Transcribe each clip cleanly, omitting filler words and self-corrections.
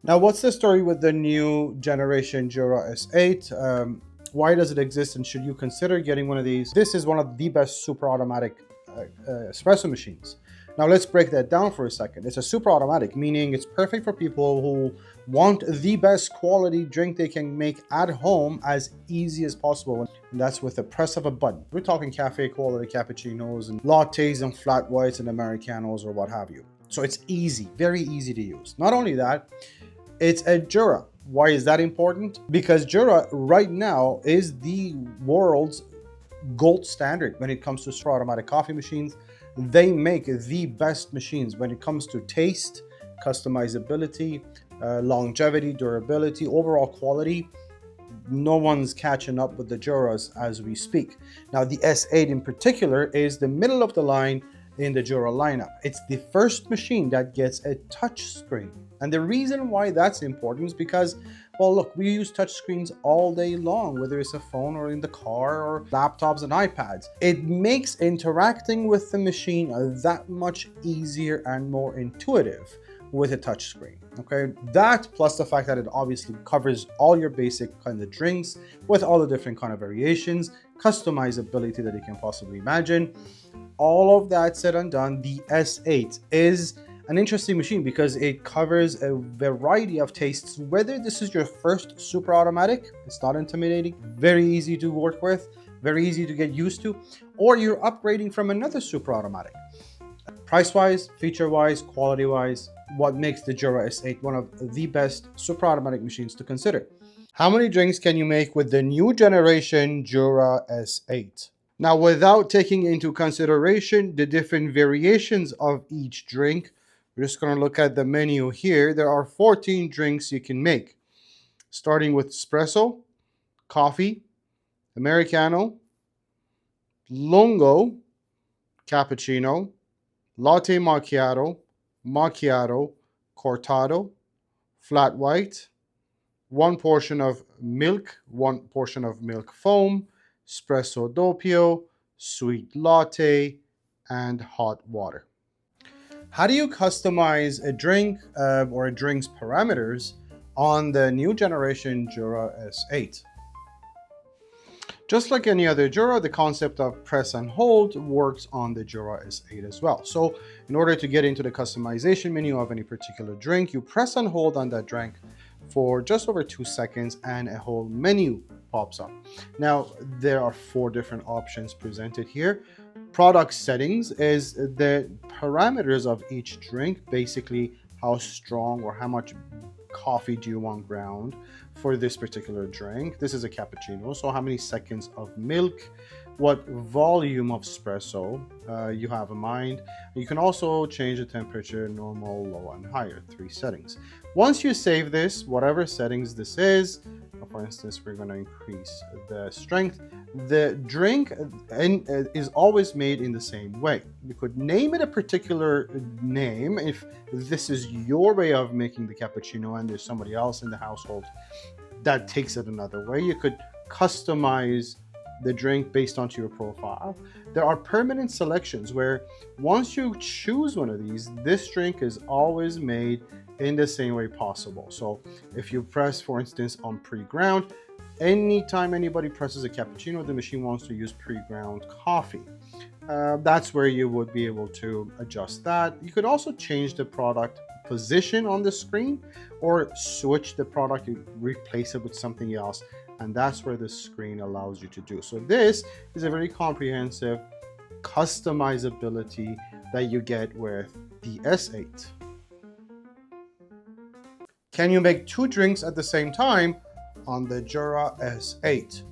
Now, what's the story with the new Generation Jura S8? Why does it exist, and should you consider getting one of these? This is one of the best super automatic espresso machines. Now, let's break that down for a second. It's a super automatic, meaning it's perfect for people who want the best quality drink they can make at home as easy as possible. And that's with the press of a button. We're talking cafe quality cappuccinos and lattes and flat whites and Americanos or what have you. So it's easy, very easy to use. Not only that, it's a Jura. Why is that important? Because Jura right now is the world's gold standard when it comes to super automatic coffee machines. They make the best machines when it comes to taste, customizability, longevity, durability, overall quality. No one's catching up with the Juras as we speak. Now, the S8 in particular is the middle of the line in the Jura lineup. It's the first machine that gets a touch screen. And the reason why that's important is because, well, look, we use touch screens all day long, whether it's a phone or in the car or laptops and iPads. It makes interacting with the machine that much easier and more intuitive with a touch screen. Okay, that plus the fact that it obviously covers all your basic kind of drinks with all the different kind of variations, customizability that you can possibly imagine. All of that said and done, the S8 is an interesting machine because it covers a variety of tastes. Whether this is your first super automatic, it's not intimidating, very easy to work with, very easy to get used to, or you're upgrading from another super automatic. Price-wise, feature-wise, quality-wise, what makes the Jura S8 one of the best super automatic machines to consider? How many drinks can you make with the new generation Jura S8? Now, without taking into consideration the different variations of each drink, we're just going to look at the menu here. There are 14 drinks you can make, starting with espresso, coffee, Americano, lungo, cappuccino, latte macchiato, macchiato, cortado, flat white, one portion of milk, one portion of milk foam, espresso doppio, sweet latte, and hot water. How do you customize a drink or a drink's parameters on the new generation Jura S8? Just like any other Jura, the concept of press and hold works on the Jura S8 as well. So in order to get into the customization menu of any particular drink, you press and hold on that drink for just over 2 seconds and a whole menu pops up. Now, there are 4 different options presented here. Product settings is the parameters of each drink, basically how strong or how much coffee do you want ground for this particular drink. This is a cappuccino, so how many seconds of milk, what volume of espresso you have in mind. You can also change the temperature, normal, low, and higher, 3 settings. Once you save this, whatever settings this is, for instance, we're going to increase the strength. The drink is always made in the same way. You could name it a particular name if this is your way of making the cappuccino and there's somebody else in the household that takes it another way. You could customize the drink based onto your profile. There are permanent selections where once you choose one of these, this drink is always made in the same way possible. So if you press, for instance, on pre-ground, anytime anybody presses a cappuccino, the machine wants to use pre-ground coffee. That's where you would be able to adjust that. You could also change the product position on the screen or switch the product, you replace it with something else, and that's where the screen allows you to do. So this is a very comprehensive customizability that you get with the S8. Can you make 2 drinks at the same time on the Jura S8?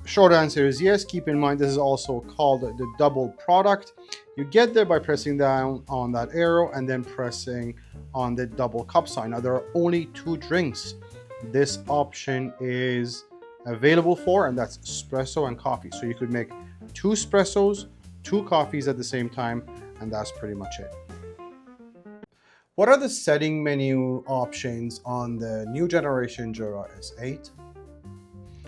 Short answer is yes. Keep in mind this is also called the double product. You get there by pressing down on that arrow and then pressing on the double cup sign. Now there are only 2 drinks this option is available for, and that's espresso and coffee. So you could make 2 espressos, 2 coffees at the same time, and that's pretty much it. What are the setting menu options on the new generation Jura S8?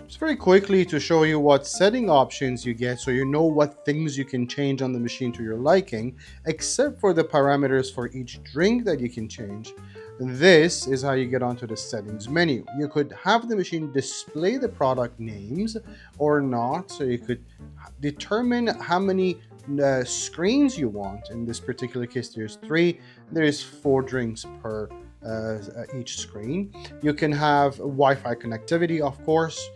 Just very quickly to show you what setting options you get so you know what things you can change on the machine to your liking, except for the parameters for each drink that you can change. This is how you get onto the settings menu. You could have the machine display the product names or not, so you could determine how many screens you want. In this particular case, there's 3. There's 4 drinks per each screen. You can have Wi-Fi connectivity, of course.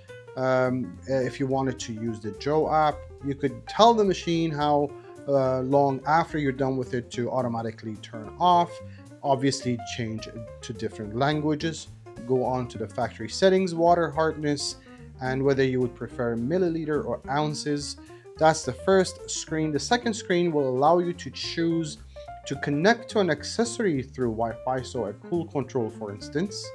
If you wanted to use the Joe app, you could tell the machine how long after you're done with it to automatically turn off. Obviously change to different languages, go on to the factory settings, water hardness, and whether you would prefer milliliter or ounces. That's the first screen. The second screen will allow you to choose to connect to an accessory through Wi-Fi, so a cool control, for instance.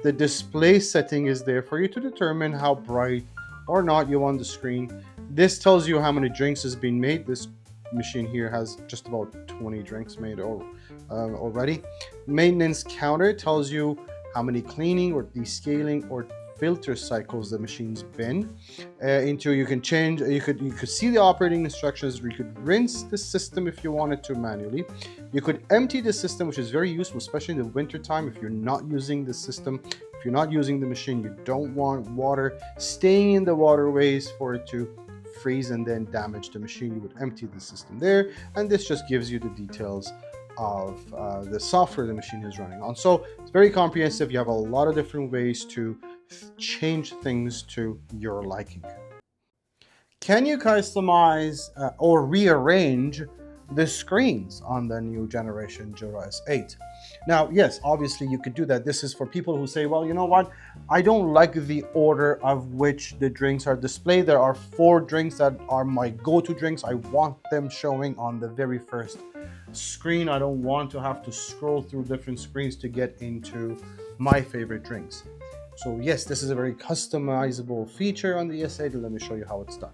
The display setting is there for you to determine how bright or not you want the screen. This tells you how many drinks has been made. This machine here has just about 20 drinks made already. Maintenance counter tells you how many cleaning or descaling or filter cycles the machine's been into. You can change, you could see the operating instructions. You could rinse the system if you wanted to manually. You could empty the system, which is very useful, especially in the winter time. If you're not using the system, if you're not using the machine, you don't want water staying in the waterways for it to freeze and then damage the machine. You would empty the system there, and this just gives you the details of the software the machine is running on. So it's very comprehensive. You have a lot of different ways to change things to your liking. Can you customize or rearrange the screens on the new generation Jura S8? Now, yes, obviously you could do that. This is for people who say, well, you know what? I don't like the order of which the drinks are displayed. There are 4 drinks that are my go-to drinks. I want them showing on the very first screen. I don't want to have to scroll through different screens to get into my favorite drinks. So yes, this is a very customizable feature on the S8, and let me show you how it's done.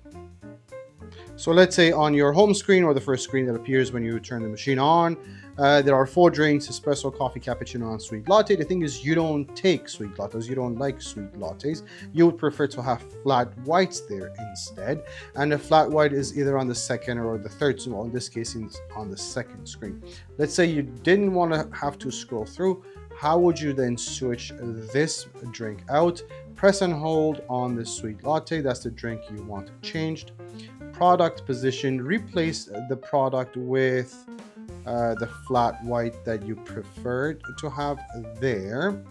So let's say on your home screen, or the first screen that appears when you turn the machine on, there are 4 drinks: espresso, coffee, cappuccino, and sweet latte. The thing is, you don't take sweet lattes. You don't like sweet lattes. You would prefer to have flat whites there instead. And the flat white is either on the second or the third. So in this case, it's on the second screen. Let's say you didn't want to have to scroll through. How would you then switch this drink out? Press and hold on the sweet latte. That's the drink you want changed. Product position, replace the product with the flat white that you preferred to have there.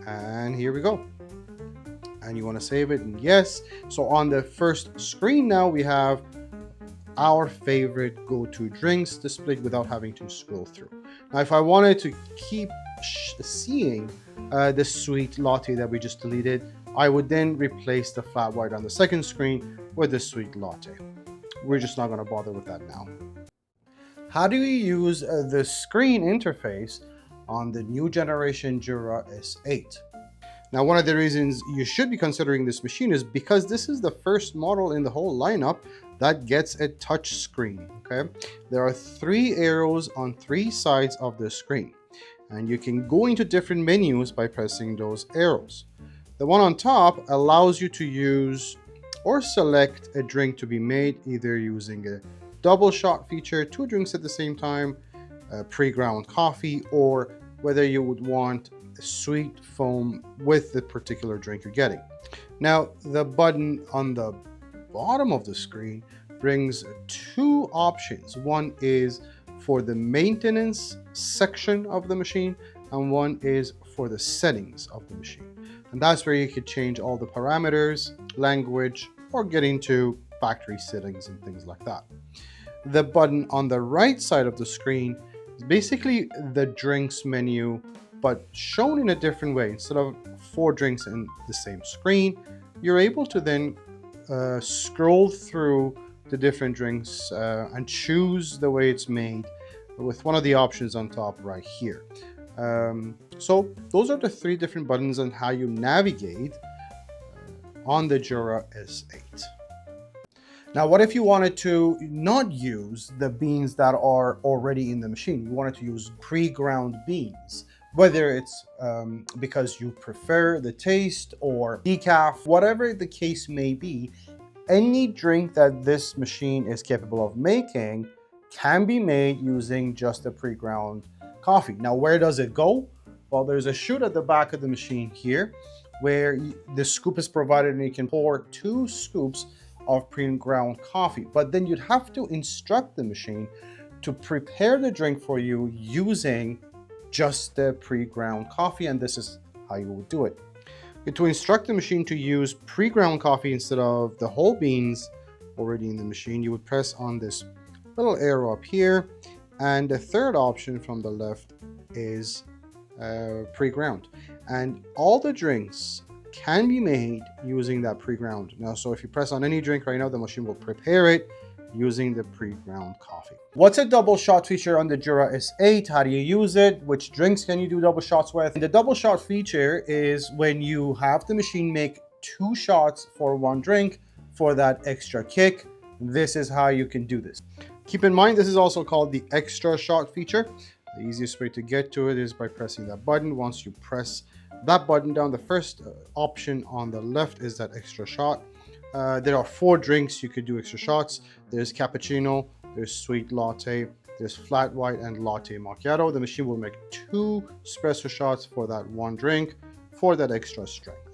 And here we go. And you want to save it, and yes. So on the first screen now we have our favorite go-to drinks displayed without having to scroll through. Now, if I wanted to keep seeing the sweet latte that we just deleted, I would then replace the flat white on the second screen with the sweet latte. We're just not going to bother with that now. How do you use the screen interface on the new generation Jura S8? Now, one of the reasons you should be considering this machine is because this is the first model in the whole lineup that gets a touch screen. Okay, there are 3 arrows on 3 sides of the screen, and you can go into different menus by pressing those arrows. The one on top allows you to use or select a drink to be made, either using a double shot feature, 2 drinks at the same time, pre-ground coffee, or whether you would want a sweet foam with the particular drink you're getting. Now, the button on the bottom of the screen brings 2 options. One is for the maintenance section of the machine, and one is for the settings of the machine. And that's where you could change all the parameters, language, or get into factory settings and things like that. The button on the right side of the screen is basically the drinks menu, but shown in a different way. Instead of 4 drinks in the same screen, you're able to then scroll through the different drinks and choose the way it's made with one of the options on top right here. So those are the 3 different buttons on how you navigate on the Jura S8. Now, what if you wanted to not use the beans that are already in the machine? You wanted to use pre-ground beans, whether it's because you prefer the taste or decaf, whatever the case may be. Any drink that this machine is capable of making can be made using just the pre-ground coffee. Now, where does it go? Well, there's a chute at the back of the machine here where the scoop is provided and you can pour 2 scoops of pre-ground coffee. But then you'd have to instruct the machine to prepare the drink for you using just the pre-ground coffee, and this is how you would do it. To instruct the machine to use pre-ground coffee instead of the whole beans already in the machine, you would press on this little arrow up here, and the third option from the left is pre-ground, and all the drinks can be made using that pre-ground. Now, so if you press on any drink right now, the machine will prepare it using the pre-ground coffee. What's a double shot feature on the Jura S8? How do you use it? Which drinks can you do double shots with? And the double shot feature is when you have the machine make 2 shots for 1 drink for that extra kick. This is how you can do this. Keep in mind, this is also called the extra shot feature. The easiest way to get to it is by pressing that button. Once you press that button down, the first option on the left is that extra shot. There are 4 drinks you could do extra shots. There's cappuccino, there's sweet latte, there's flat white, and latte macchiato. The machine will make 2 espresso shots for that 1 drink for that extra strength.